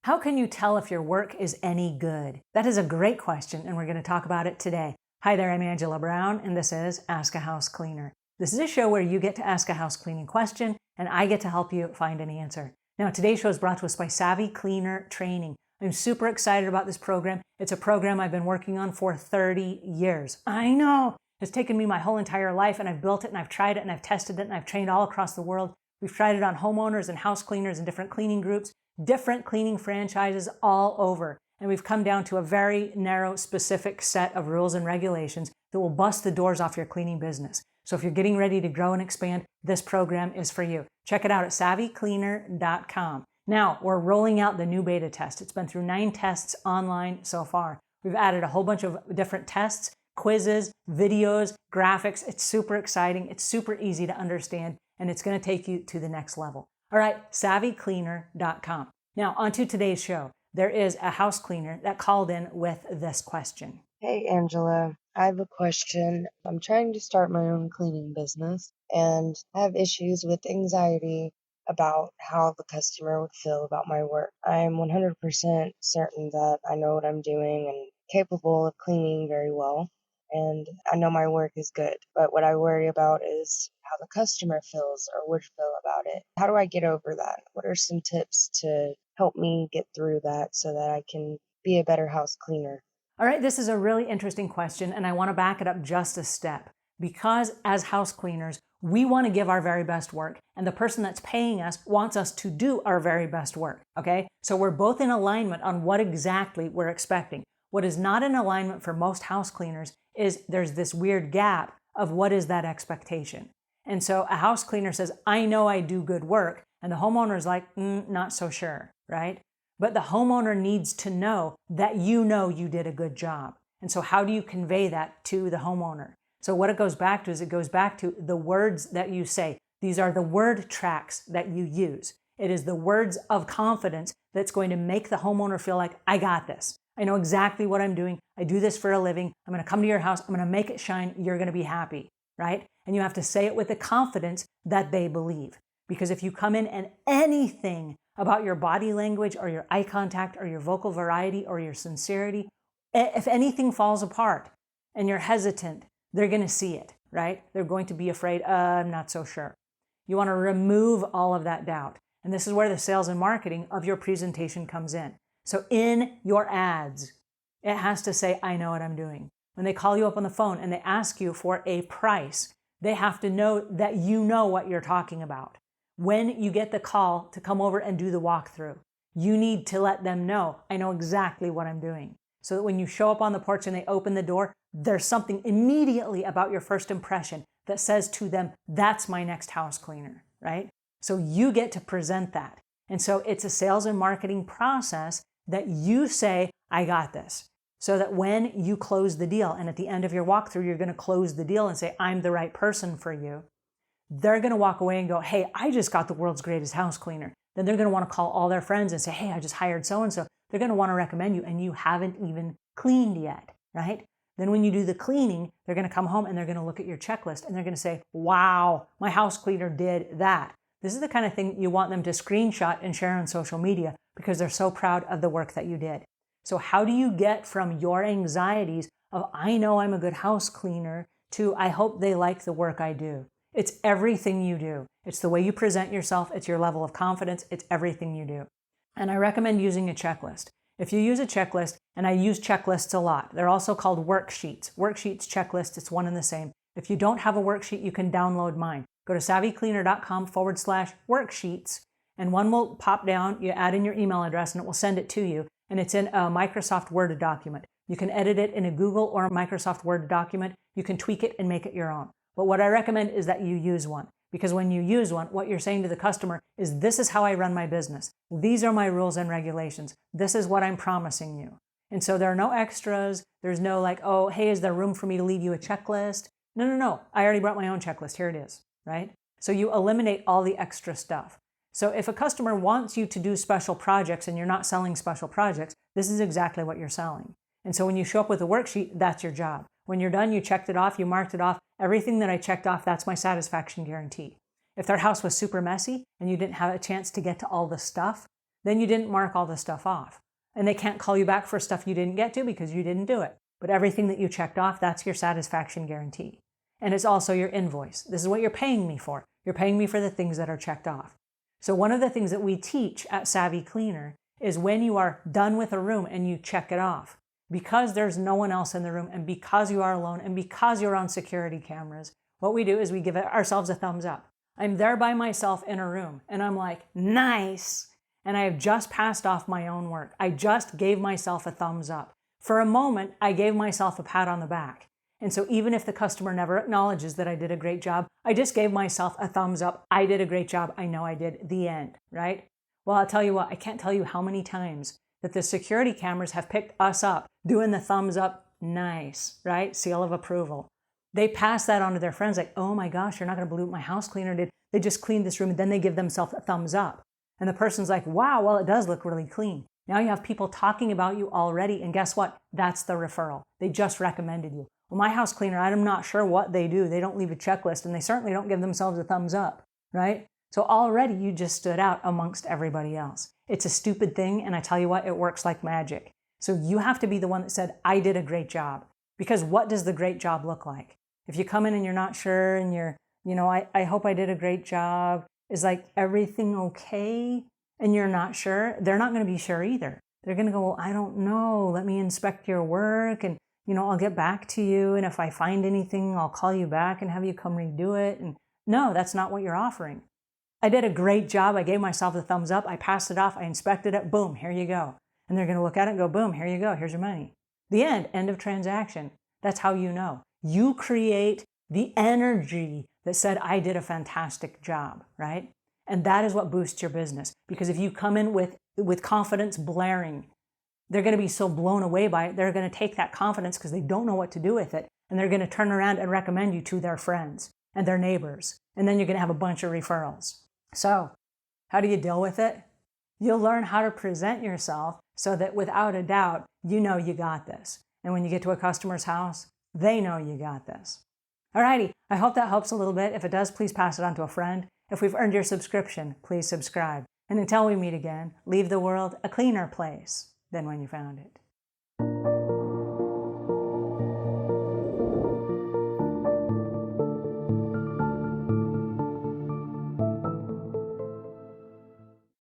How can you tell if your work is any good? That is a great question, and we're going to talk about it today. Hi there, I'm Angela Brown, and this is Ask a House Cleaner. This is a show where you get to ask a house cleaning question, and I get to help you find an answer. Now, today's show is brought to us by Savvy Cleaner Training. I'm super excited about this program. It's a program I've been working on for 30 years. I know! It's taken me my whole entire life, and I've built it, and I've tried it, and I've tested it, and I've trained all across the world. We've tried it on homeowners and house cleaners and different cleaning groups, different cleaning franchises all over. And we've come down to a very narrow, specific set of rules and regulations that will bust the doors off your cleaning business. So if you're getting ready to grow and expand, this program is for you. Check it out at savvycleaner.com. Now, we're rolling out the new beta test. It's been through 9 tests online so far. We've added a whole bunch of different tests, quizzes, videos, graphics. It's super exciting. It's super easy to understand, and it's going to take you to the next level. All right, savvycleaner.com. Now, on to today's show. There is a house cleaner that called in with this question. Hey, Angela. I have a question. I'm trying to start my own cleaning business, and I have issues with anxiety about how the customer would feel about my work. I'm 100% certain that I know what I'm doing and capable of cleaning very well, and I know my work is good. But what I worry about is how the customer feels or would feel about it. How do I get over that? What are some tips to help me get through that so that I can be a better house cleaner? All right, this is a really interesting question, and I want to back it up just a step. Because as house cleaners, we want to give our very best work, and the person that's paying us wants us to do our very best work, okay? So we're both in alignment on what exactly we're expecting. What is not in alignment for most house cleaners is there's this weird gap of what is that expectation. And so a house cleaner says, I know I do good work, and the homeowner's like, not so sure, right? But the homeowner needs to know that you know you did a good job. And so how do you convey that to the homeowner? So what it goes back to is it goes back to the words that you say. These are the word tracks that you use. It is the words of confidence that's going to make the homeowner feel like, I got this. I know exactly what I'm doing. I do this for a living. I'm going to come to your house. I'm going to make it shine. You're going to be happy, right? And you have to say it with the confidence that they believe. Because if you come in and anything about your body language or your eye contact or your vocal variety or your sincerity, if anything falls apart and you're hesitant, they're going to see it, right? They're going to be afraid, I'm not so sure. You want to remove all of that doubt. And this is where the sales and marketing of your presentation comes in. So in your ads, it has to say, I know what I'm doing. When they call you up on the phone and they ask you for a price, they have to know that you know what you're talking about. When you get the call to come over and do the walkthrough, you need to let them know, I know exactly what I'm doing. So that when you show up on the porch and they open the door, there's something immediately about your first impression that says to them, that's my next house cleaner, right? So you get to present that. And so it's a sales and marketing process that you say, I got this. So that when you close the deal, and at the end of your walkthrough, you're going to close the deal and say, I'm the right person for you. They're going to walk away and go, hey, I just got the world's greatest house cleaner. Then they're going to want to call all their friends and say, hey, I just hired so-and-so. They're going to want to recommend you, and you haven't even cleaned yet, right? Then when you do the cleaning, they're going to come home and they're going to look at your checklist and they're going to say, wow, my house cleaner did that. This is the kind of thing you want them to screenshot and share on social media because they're so proud of the work that you did. So how do you get from your anxieties of, I know I'm a good house cleaner, to, I hope they like the work I do? It's everything you do. It's the way you present yourself. It's your level of confidence. It's everything you do. And I recommend using a checklist. If you use a checklist, and I use checklists a lot, they're also called worksheets. Worksheets, checklists, it's one and the same. If you don't have a worksheet, you can download mine. Go to savvycleaner.com/worksheets, and one will pop down. You add in your email address, and it will send it to you. And it's in a Microsoft Word document. You can edit it in a Google or a Microsoft Word document. You can tweak it and make it your own. But what I recommend is that you use one. Because when you use one, what you're saying to the customer is, this is how I run my business. These are my rules and regulations. This is what I'm promising you. And so there are no extras. There's no like, oh, hey, is there room for me to leave you a checklist? No. I already brought my own checklist. Here it is, right? So you eliminate all the extra stuff. So if a customer wants you to do special projects and you're not selling special projects, this is exactly what you're selling. And so when you show up with a worksheet, that's your job. When you're done, you checked it off, you marked it off. Everything that I checked off, that's my satisfaction guarantee. If their house was super messy and you didn't have a chance to get to all the stuff, then you didn't mark all the stuff off. And they can't call you back for stuff you didn't get to because you didn't do it. But everything that you checked off, that's your satisfaction guarantee. And it's also your invoice. This is what you're paying me for. You're paying me for the things that are checked off. So one of the things that we teach at Savvy Cleaner is when you are done with a room and you check it off, because there's no one else in the room and because you are alone and because you're on security cameras, what we do is we give ourselves a thumbs up. I'm there by myself in a room and I'm like, nice. And I have just passed off my own work. I just gave myself a thumbs up. For a moment, I gave myself a pat on the back. And so even if the customer never acknowledges that I did a great job, I just gave myself a thumbs up. I did a great job. I know I did. The end, right? Well, I'll tell you what, I can't tell you how many times that the security cameras have picked us up doing the thumbs up, nice, right? Seal of approval. They pass that on to their friends like, oh my gosh, you're not going to believe what my house cleaner did. They just cleaned this room and then they give themselves a thumbs up. And the person's like, wow, well, it does look really clean. Now you have people talking about you already. And guess what? That's the referral. They just recommended you. Well, my house cleaner, I'm not sure what they do. They don't leave a checklist and they certainly don't give themselves a thumbs up, right? So already you just stood out amongst everybody else. It's a stupid thing. And I tell you what, it works like magic. So you have to be the one that said, I did a great job. Because what does the great job look like? If you come in and you're not sure and you're, I hope I did a great job. Is like everything okay? And you're not sure, they're not going to be sure either. They're going to go, well, I don't know. Let me inspect your work and, I'll get back to you. And if I find anything, I'll call you back and have you come redo it. And no, that's not what you're offering. I did a great job. I gave myself a thumbs up. I passed it off. I inspected it. Boom, here you go. And they're going to look at it and go, boom, here you go. Here's your money. The end of transaction. That's how you know. You create the energy that said, I did a fantastic job, right? And that is what boosts your business. Because if you come in with confidence blaring, they're going to be so blown away by it. They're going to take that confidence because they don't know what to do with it. And they're going to turn around and recommend you to their friends and their neighbors. And then you're going to have a bunch of referrals. So how do you deal with it? You'll learn how to present yourself so that without a doubt, you know you got this. And when you get to a customer's house, they know you got this. Alrighty, I hope that helps a little bit. If it does, please pass it on to a friend. If we've earned your subscription, please subscribe. And until we meet again, leave the world a cleaner place than when you found it.